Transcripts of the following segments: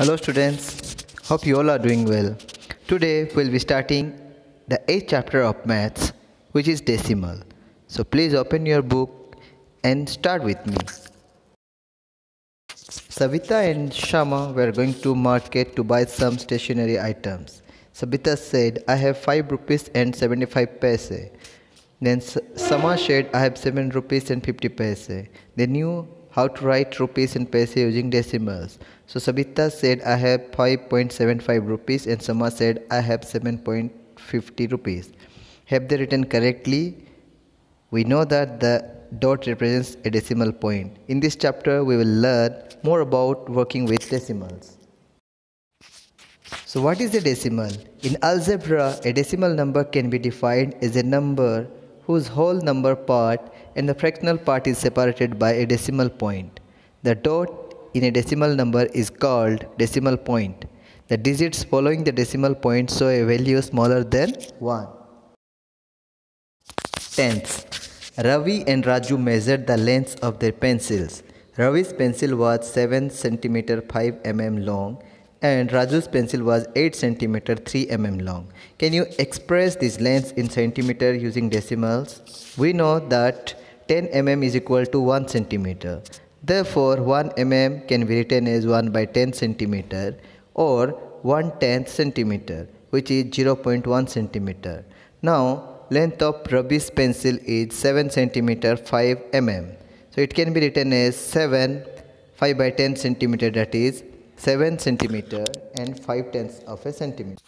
Hello students, hope you all are doing well. Today we'll be starting the 8th chapter of maths, which is decimal. So please open your book and start with me. Savita and Shama were going to market to buy some stationery items. Savita said, I have 5 rupees and 75 paise. Then Sama said, I have 7 rupees and 50 paise. They knew how to write rupees and paise using decimals. So Sabita said, I have 5.75 rupees, and Sama said, I have 7.50 rupees. Have they written correctly? We know that the dot represents a decimal point. In this chapter, we will learn more about working with decimals. So what is a decimal? In algebra, a decimal number can be defined as a number whose whole number part and the fractional part is separated by a decimal point. The dot in a decimal number is called decimal point. The digits following the decimal point show a value smaller than 1. Tenths. Ravi and Raju measured the lengths of their pencils. Ravi's pencil was 7 cm 5 mm long and Raju's pencil was 8 cm 3 mm long. Can you express these lengths in centimeter using decimals? We know that 10 mm is equal to 1 cm. Therefore, 1 mm can be written as 1 by 10 cm or 1/10 cm, which is 0.1 cm. Now, length of Ravi's pencil is 7 cm 5 mm. So it can be written as 7 5 by 10 cm, that is 7 cm and 5/10 of a centimeter.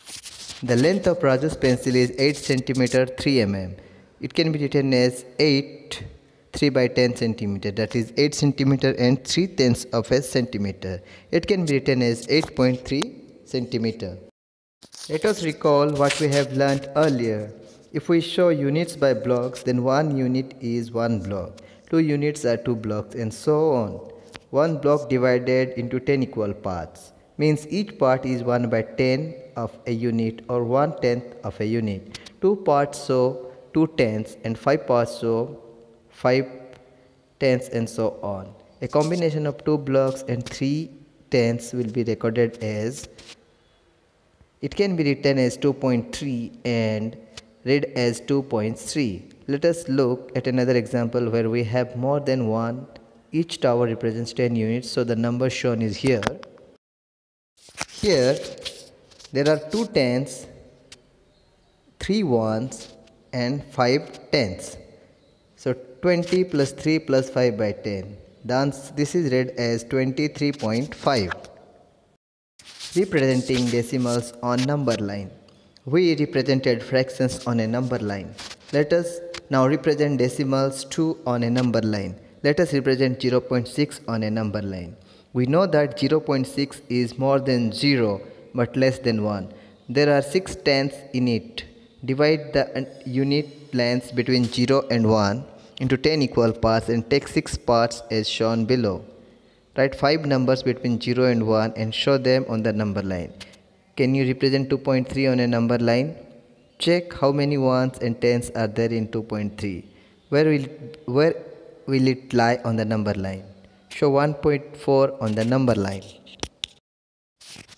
The length of Raju's pencil is 8 cm 3 mm. It can be written as 8 3 by 10 cm, that is 8 cm and 3/10 of a centimeter. It can be written as 8.3 cm. Let us recall what we have learnt earlier. If we show units by blocks, then 1 unit is 1 block, 2 units are 2 blocks, and so on. 1 block divided into 10 equal parts means each part is 1 by 10 of a unit or 1/10 of a unit. 2 parts show 2/10 and 5 parts show 5/10 and so on. A combination of 2 blocks and 3/10 will be recorded as, it can be written as 2.3 and read as 2.3. Let us look at another example where we have more than one. Each tower represents 10 units, so the number shown is here. Here there are 2 tens, 3 ones and 5 tens. So 20 plus 3 plus 5 by 10. This is read as 23.5. Representing decimals on number line. We represented fractions on a number line. Let us now represent decimals too on a number line. Let us represent 0.6 on a number line. We know that 0.6 is more than 0 but less than 1. There are 6 tenths in it. Divide the unit lengths between 0 and 1 into 10 equal parts and take 6 parts as shown below. Write 5 numbers between 0 and 1 and show them on the number line. Can you represent 2.3 on a number line? Check how many ones and tens are there in 2.3. Where will it lie on the number line? Show 1.4 on the number line.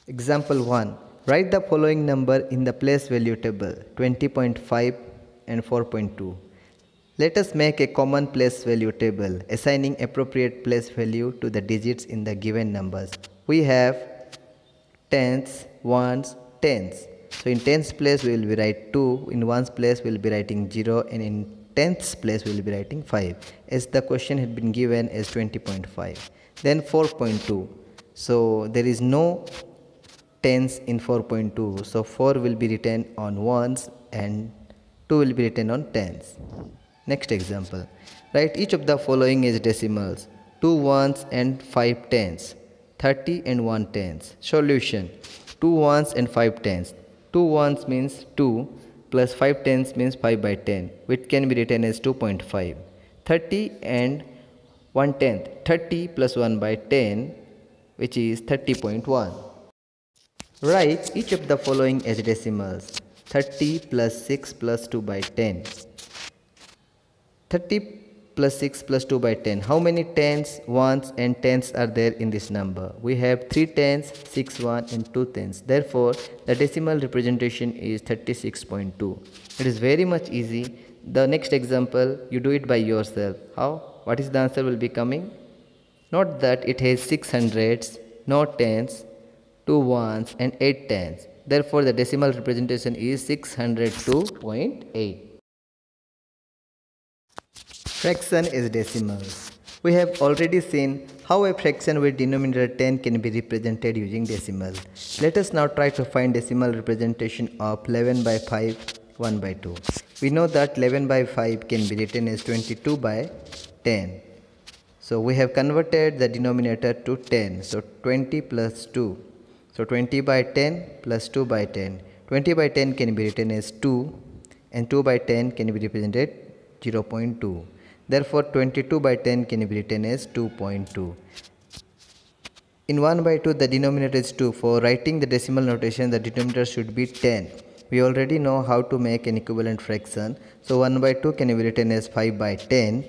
Example 1. Write the following number in the place value table, 20.5 and 4.2. Let us make a common place value table, assigning appropriate place value to the digits in the given numbers. We have tens, ones, tens. So in tens place we will be writing 2, in ones place we will be writing 0, and in tenths place we will be writing 5, as the question had been given as 20.5. Then 4.2. So there is no tens in 4.2. So 4 will be written on ones and 2 will be written on tens. Next example. Write each of the following as decimals, 2 ones and 5 tens, 30 and 1 tens. Solution. 2 ones and 5 tens. 2 ones means 2 plus 5 tens means 5 by 10, which can be written as 2.5. 30 and 1/10. 30 plus 1 by 10, which is 30.1. Write each of the following as decimals, 30 plus 6 plus 2 by 10. 30 plus 6 plus 2 by 10. How many tens, ones and tens are there in this number? We have 3 tens, 6 ones and 2 tens. Therefore, the decimal representation is 36.2. It is very much easy. The next example, you do it by yourself. How? What is the answer will be coming? Note that it has 6 hundreds, no tens, 2 ones and 8 tens. Therefore, the decimal representation is 602.8. Fraction is decimals. We have already seen how a fraction with denominator 10 can be represented using decimal. Let us now try to find decimal representation of 11 by 5, 1 by 2. We know that 11 by 5 can be written as 22 by 10. So we have converted the denominator to 10. So 20 plus 2. So 20 by 10 plus 2 by 10. 20 by 10 can be written as 2 and 2 by 10 can be represented 0.2. Therefore 22 by 10 can be written as 2.2. In 1 by 2 the denominator is 2. For writing the decimal notation the denominator should be 10. We already know how to make an equivalent fraction. So 1 by 2 can be written as 5 by 10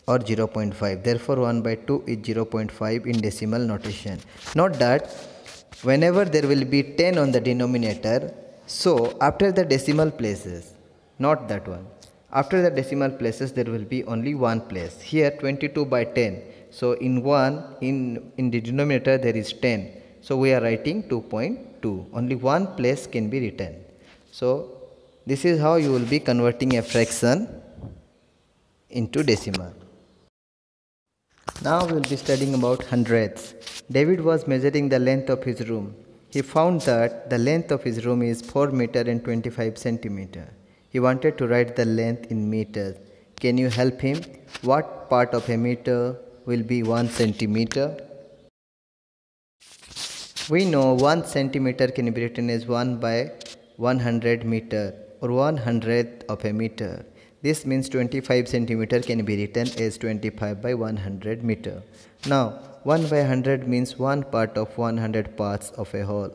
or 0.5. Therefore 1 by 2 is 0.5 in decimal notation. Note that whenever there will be 10 on the denominator, so after the decimal places, not that one, after the decimal places there will be only one place. Here 22 by 10. So in the denominator there is 10. So we are writing 2.2. Only one place can be written. So this is how you will be converting a fraction into decimal. Now we will be studying about hundredths. David was measuring the length of his room. He found that the length of his room is 4 meter and 25 centimeter. He wanted to write the length in meters. Can you help him? What part of a meter will be 1 centimeter? We know 1 centimeter can be written as 1 by 100 meter or 1/100th of a meter. This means 25 centimeter can be written as 25 by 100 meter. Now 1 by 100 means 1 part of 100 parts of a whole.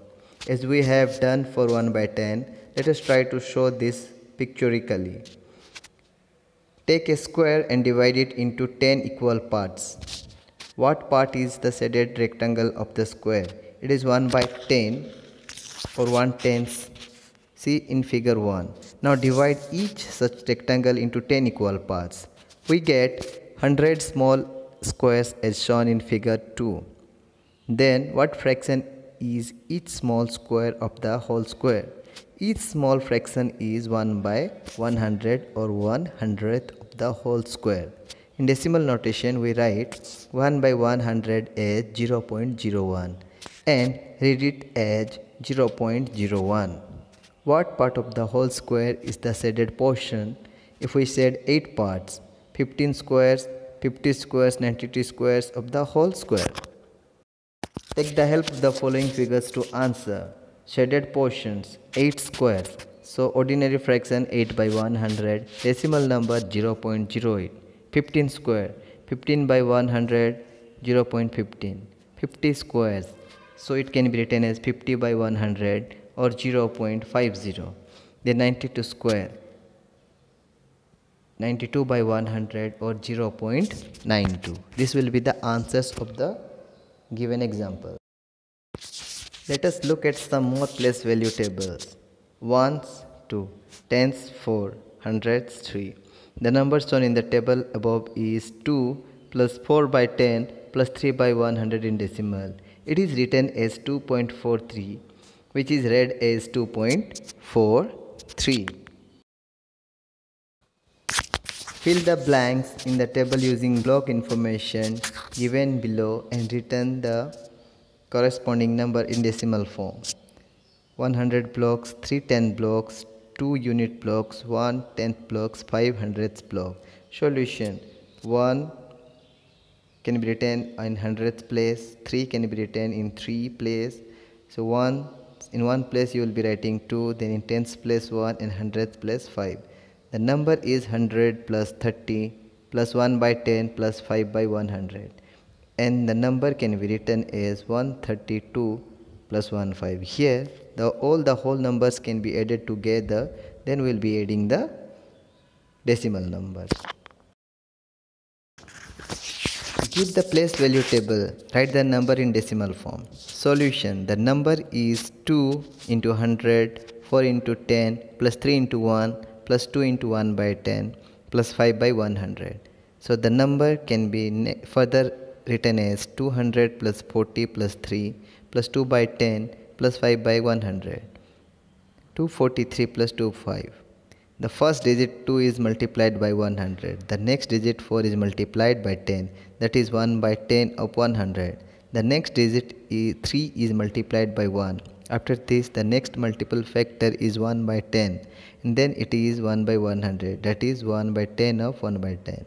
As we have done for 1 by 10, let us try to show this pictorically. Take a square and divide it into 10 equal parts. What part is the shaded rectangle of the square? It is 1 by 10 or 1/10. See in figure 1. Now divide each such rectangle into 10 equal parts. We get 100 small squares as shown in figure 2. Then what fraction is each small square of the whole square? Each small fraction is 1 by 100 or 1/100th of the whole square. In decimal notation we write 1 by 100 as 0.01 and read it as 0.01. What part of the whole square is the shaded portion? If we shade 8 parts, 15 squares, 50 squares, 92 squares of the whole square. Take the help of the following figures to answer. Shaded portions 8 squares. So ordinary fraction 8 by 100, decimal number 0.08. 15 square, 15 by 100, 0.15. 50 squares, so it can be written as 50 by 100 or 0.50. Then 92 square, 92 by 100 or 0.92. This will be the answers of the given example. Let us look at some more place value tables. Ones 2, tens 4, hundreds 3. The number shown in the table above is 2 plus 4 by 10 plus 3 by 100 in decimal. It is written as 2.43, which is read as 2.43. Fill the blanks in the table using block information given below and return the corresponding number in decimal form. 100 blocks, 3 10 blocks, 2 unit blocks, 1 10th blocks, 5 hundredths block. Solution: 1 can be written in hundredths place, 3 can be written in 3 place. So 1 in 1 place you will be writing 2, then in tenths place 1 and hundredths place 5. The number is 100 plus 30 plus 1 by 10 plus 5 by 100. And the number can be written as 132 plus 15. Here all the whole numbers can be added together, then we will be adding the decimal numbers. Keep the place value table. Write the number in decimal form. Solution. The number is 2 into 100, 4 into 10, plus 3 into 1, plus 2 into 1 by 10, plus 5 by 100. So the number can be further written as 200 plus 40 plus 3 plus 2 by 10 plus 5 by 100. 243 plus 25. The first digit 2 is multiplied by 100. The next digit 4 is multiplied by 10. That is 1 by 10 of 100. The next digit 3 is multiplied by 1. After this, the next multiple factor is 1 by 10. And then it is 1 by 100. That is 1 by 10 of 1 by 10.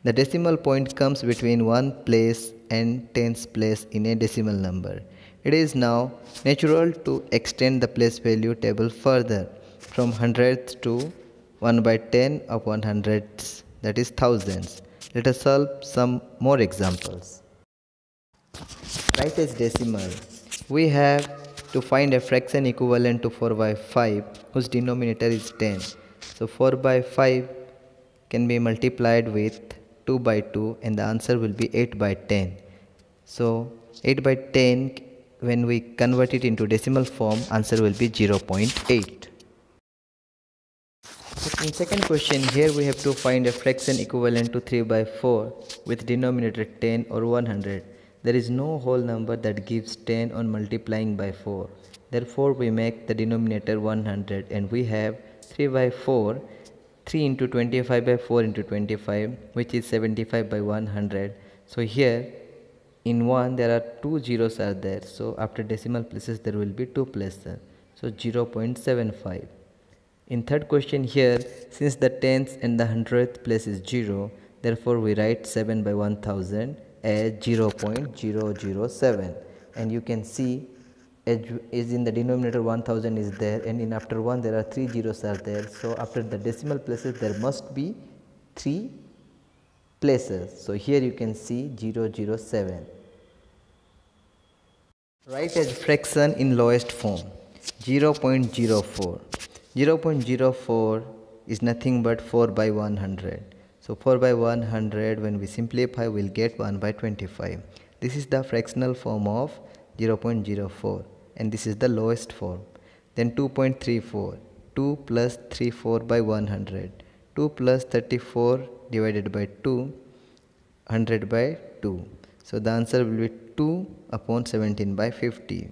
The decimal point comes between 1 place and tens place in a decimal number. It is now natural to extend the place value table further from hundredths to 1 by 10 of 100ths, that is thousands. Let us solve some more examples. Write as decimal. We have to find a fraction equivalent to 4 by 5 whose denominator is 10. So 4 by 5 can be multiplied with 2 by 2 and the answer will be 8 by 10. So 8 by 10, when we convert it into decimal form, answer will be 0.8. In second question, here we have to find a fraction equivalent to 3 by 4 with denominator 10 or 100. There is no whole number that gives 10 on multiplying by 4. Therefore, we make the denominator 100 and we have 3 by 4, 3 into 25 by 4 into 25, which is 75 by 100. So here in 1 there are 2 zeros are there. So after decimal places there will be 2 places. So 0.75. In third question here, since the tens and the hundredth place is 0, therefore we write 7 by 1000 as 0.007. And you can see is in the denominator 1000 is there, and in after 1 there are 3 zeros are there. So after the decimal places there must be 3 places. So here you can see 007. Write as fraction in lowest form. 0.04. 0.04 is nothing but 4 by 100. So 4 by 100, when we simplify, we'll get 1 by 25. This is the fractional form of 0.04 and this is the lowest form. Then 2.34. 2 plus 34 by 100. 2 plus 34 divided by 2, 100 by 2. So the answer will be 2 upon 17 by 50.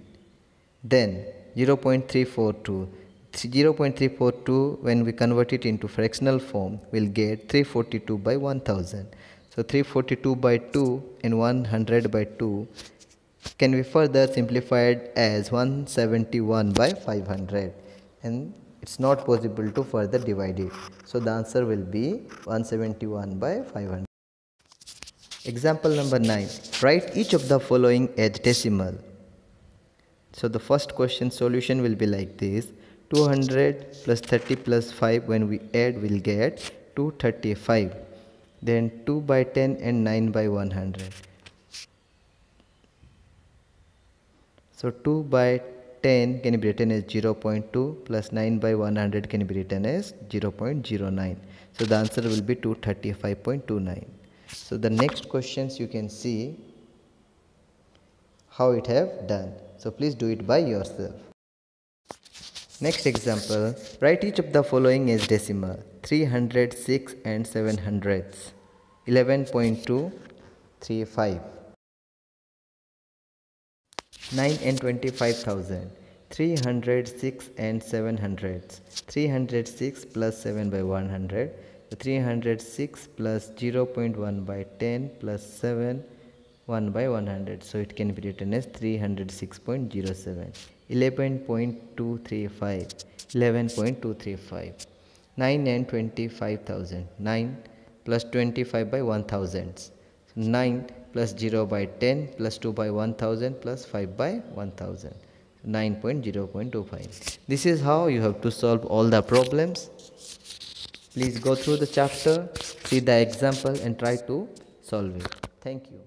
Then 0.342. 0.342, when we convert it into fractional form, we'll get 342 by 1000. So 342 by 2 and 100 by 2 can be further simplified as 171 by 500, and it's not possible to further divide it. So the answer will be 171 by 500. Example number 9. Write each of the following as decimal. So the first question solution will be like this. 200 plus 30 plus 5, when we add we'll get 235. Then 2 by 10 and 9 by 100. So 2 by 10 can be written as 0.2 plus 9 by 100 can be written as 0.09. So the answer will be 235.29. So the next questions you can see how it have done. So please do it by yourself. Next example, write each of the following as decimal. 306 and 700ths. 11.235. 9 and 25,000. 306 and 700ths. 306 plus 7 by 100. 306 plus 0.1 by 10 plus 7 1 by 100. So it can be written as 306.07. 11.235. 11.235. 9 and 25,000. 9 plus 25 by 1000. 9 plus 0 by 10 plus 2 by 1000 plus 5 by 1000. 9.0.25. This is how you have to solve all the problems. Please go through the chapter, see the example and try to solve it. Thank you.